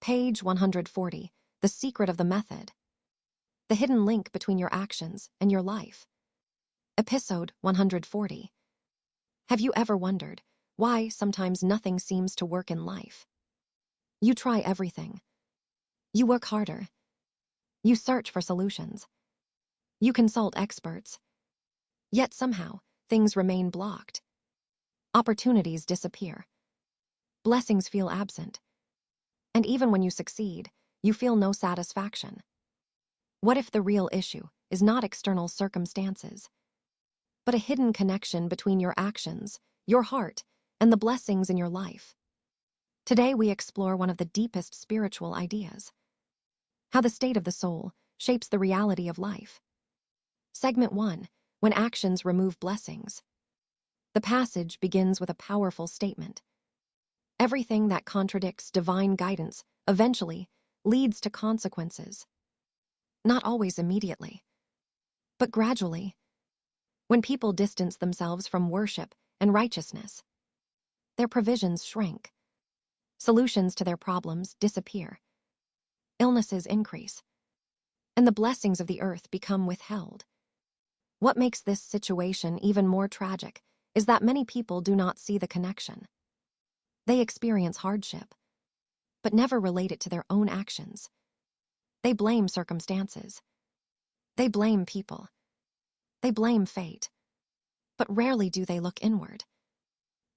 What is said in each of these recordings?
Page 140, The Secret of the Method. The hidden link between your actions and your life. Episode 140. Have you ever wondered why sometimes nothing seems to work in life? You try everything. You work harder. You search for solutions. You consult experts. Yet somehow, things remain blocked. Opportunities disappear. Blessings feel absent. And even when you succeed, you feel no satisfaction. What if the real issue is not external circumstances, but a hidden connection between your actions, your heart, and the blessings in your life? Today we explore one of the deepest spiritual ideas: how the state of the soul shapes the reality of life. Segment 1, When Actions Remove Blessings. The passage begins with a powerful statement. Everything that contradicts divine guidance eventually leads to consequences. Not always immediately, but gradually. When people distance themselves from worship and righteousness, their provisions shrink. Solutions to their problems disappear. Illnesses increase. And the blessings of the earth become withheld. What makes this situation even more tragic is that many people do not see the connection. They experience hardship, but never relate it to their own actions. They blame circumstances. They blame people. They blame fate. But rarely do they look inward.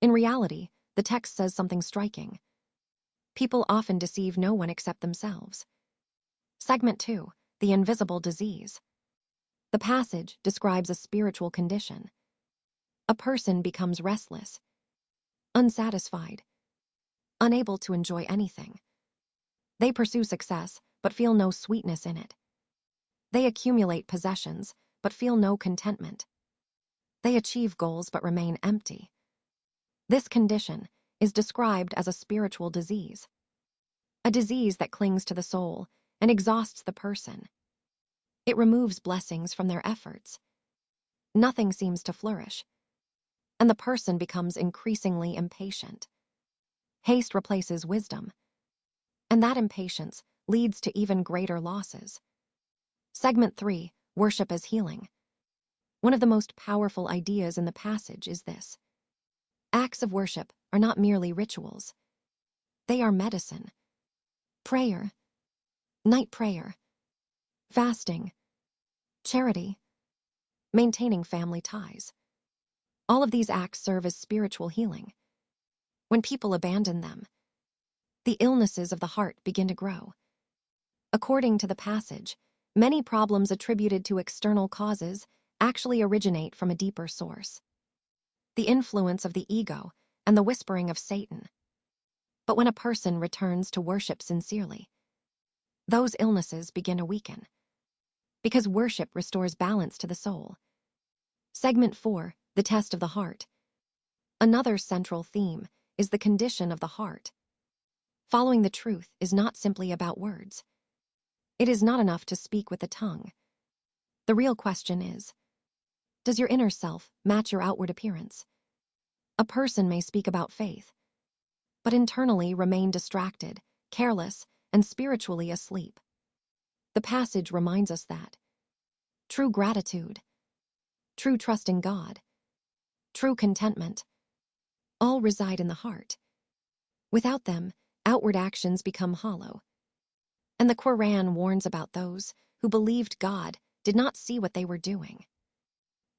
In reality, the text says something striking. People often deceive no one except themselves. Segment 2, The Invisible Disease. The passage describes a spiritual condition. A person becomes restless, unsatisfied, unable to enjoy anything. They pursue success, but feel no sweetness in it. They accumulate possessions, but feel no contentment. They achieve goals, but remain empty. This condition is described as a spiritual disease, a disease that clings to the soul and exhausts the person. It removes blessings from their efforts. Nothing seems to flourish, and the person becomes increasingly impatient. Haste replaces wisdom, and that impatience leads to even greater losses. Segment 3, Worship as Healing. One of the most powerful ideas in the passage is this: acts of worship are not merely rituals. They are medicine. Prayer, night prayer, fasting, charity, maintaining family ties. All of these acts serve as spiritual healing. When people abandon them, the illnesses of the heart begin to grow. According to the passage, many problems attributed to external causes actually originate from a deeper source: the influence of the ego and the whispering of Satan. But when a person returns to worship sincerely, those illnesses begin to weaken, because worship restores balance to the soul. Segment 4, The Test of the Heart. Another central theme is the condition of the heart. Following the truth is not simply about words. It is not enough to speak with the tongue. The real question is, does your inner self match your outward appearance? A person may speak about faith, but internally remain distracted, careless, and spiritually asleep. The passage reminds us that true gratitude, true trust in God, true contentment, all reside in the heart. Without them, outward actions become hollow. And the Quran warns about those who believed God did not see what they were doing.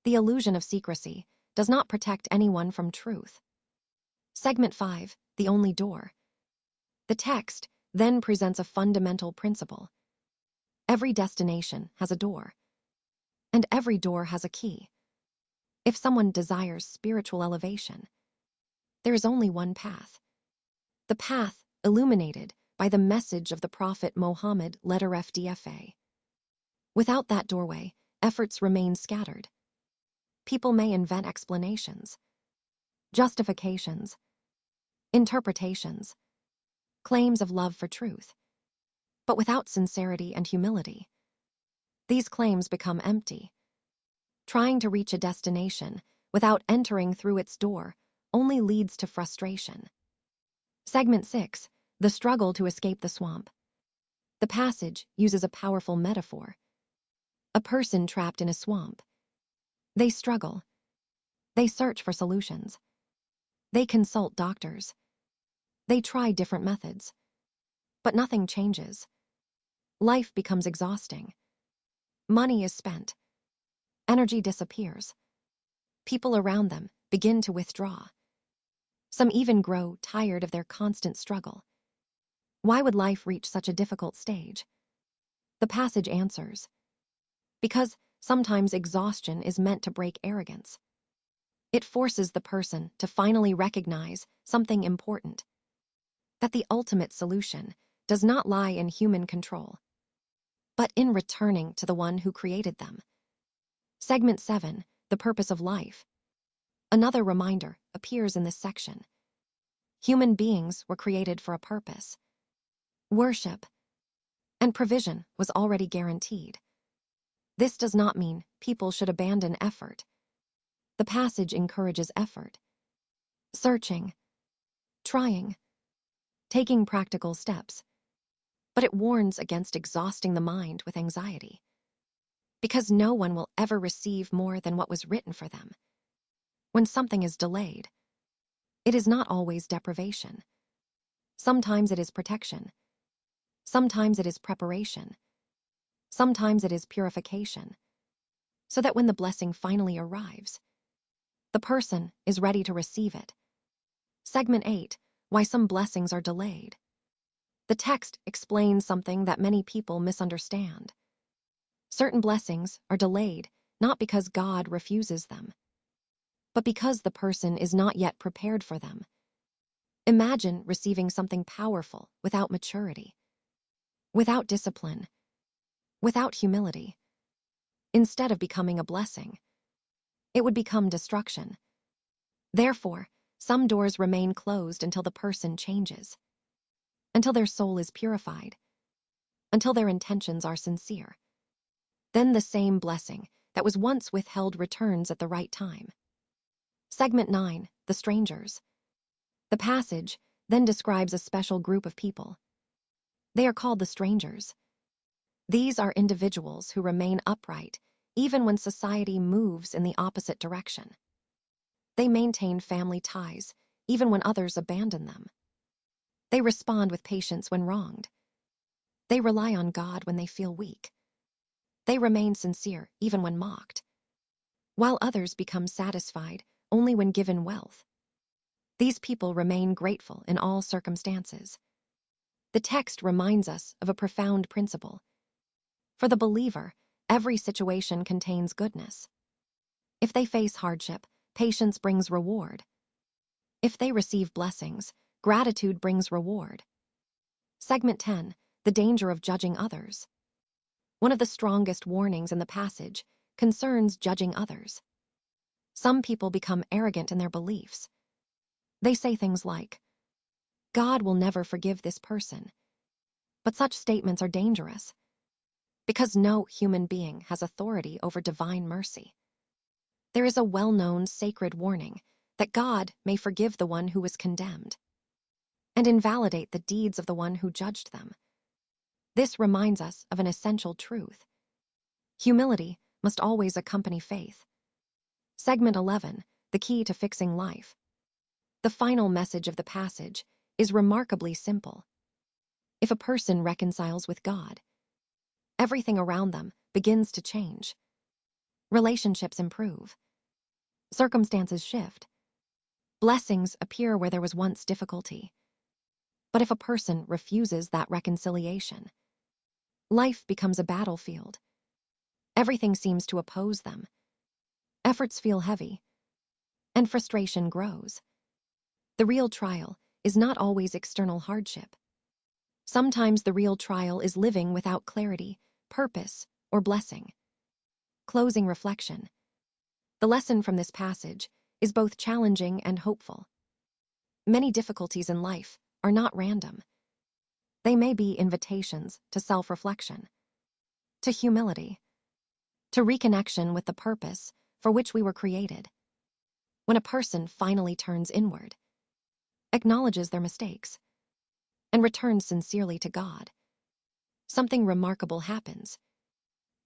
The illusion of secrecy does not protect anyone from truth. Segment 5, The Only Door. The text then presents a fundamental principle. Every destination has a door, and every door has a key. If someone desires spiritual elevation, there is only one path. The path illuminated by the message of the Prophet Muhammad, letter FDFA. Without that doorway, efforts remain scattered. People may invent explanations, justifications, interpretations, claims of love for truth. But without sincerity and humility, these claims become empty. Trying to reach a destination without entering through its door only leads to frustration. Segment 6, The struggle to escape the swamp. The passage uses a powerful metaphor. A person trapped in a swamp. They struggle. They search for solutions. They consult doctors. They try different methods. But nothing changes. Life becomes exhausting. Money is spent. Energy disappears. People around them begin to withdraw. Some even grow tired of their constant struggle. Why would life reach such a difficult stage? The passage answers. Because sometimes exhaustion is meant to break arrogance. It forces the person to finally recognize something important. That the ultimate solution does not lie in human control, but in returning to the one who created them. Segment 7, the purpose of life. Another reminder appears in this section. Human beings were created for a purpose. Worship and provision was already guaranteed. This does not mean people should abandon effort. The passage encourages effort. Searching, trying, taking practical steps. But it warns against exhausting the mind with anxiety. Because no one will ever receive more than what was written for them. When something is delayed, it is not always deprivation. Sometimes it is protection. Sometimes it is preparation. Sometimes it is purification. So that when the blessing finally arrives, the person is ready to receive it. Segment 8, why some blessings are delayed. The text explains something that many people misunderstand. Certain blessings are delayed not because God refuses them, but because the person is not yet prepared for them. Imagine receiving something powerful without maturity, without discipline, without humility. Instead of becoming a blessing, it would become destruction. Therefore, some doors remain closed until the person changes, until their soul is purified, until their intentions are sincere. Then the same blessing that was once withheld returns at the right time. Segment 9, the strangers. The passage then describes a special group of people. They are called the strangers. These are individuals who remain upright even when society moves in the opposite direction. They maintain family ties even when others abandon them. They respond with patience when wronged. They rely on God when they feel weak. They remain sincere even when mocked, while others become satisfied only when given wealth. These people remain grateful in all circumstances. The text reminds us of a profound principle. For the believer, every situation contains goodness. If they face hardship, patience brings reward. If they receive blessings, gratitude brings reward. Segment 10, the danger of judging others. One of the strongest warnings in the passage concerns judging others. Some people become arrogant in their beliefs. They say things like, God will never forgive this person. But such statements are dangerous, because no human being has authority over divine mercy. There is a well-known sacred warning that God may forgive the one who was condemned and invalidate the deeds of the one who judged them. This reminds us of an essential truth. Humility must always accompany faith. Segment 11, the key to fixing life. The final message of the passage is remarkably simple. If a person reconciles with God, everything around them begins to change. Relationships improve. Circumstances shift. Blessings appear where there was once difficulty. But if a person refuses that reconciliation, life becomes a battlefield. Everything seems to oppose them. Efforts feel heavy, and frustration grows. The real trial is not always external hardship. Sometimes the real trial is living without clarity, purpose, or blessing. Closing reflection. The lesson from this passage is both challenging and hopeful. Many difficulties in life are not random. They may be invitations to self-reflection, to humility, to reconnection with the purpose for which we were created. When a person finally turns inward, acknowledges their mistakes, and returns sincerely to God, something remarkable happens.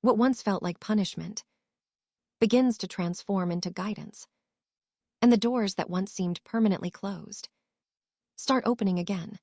What once felt like punishment begins to transform into guidance, and the doors that once seemed permanently closed start opening again.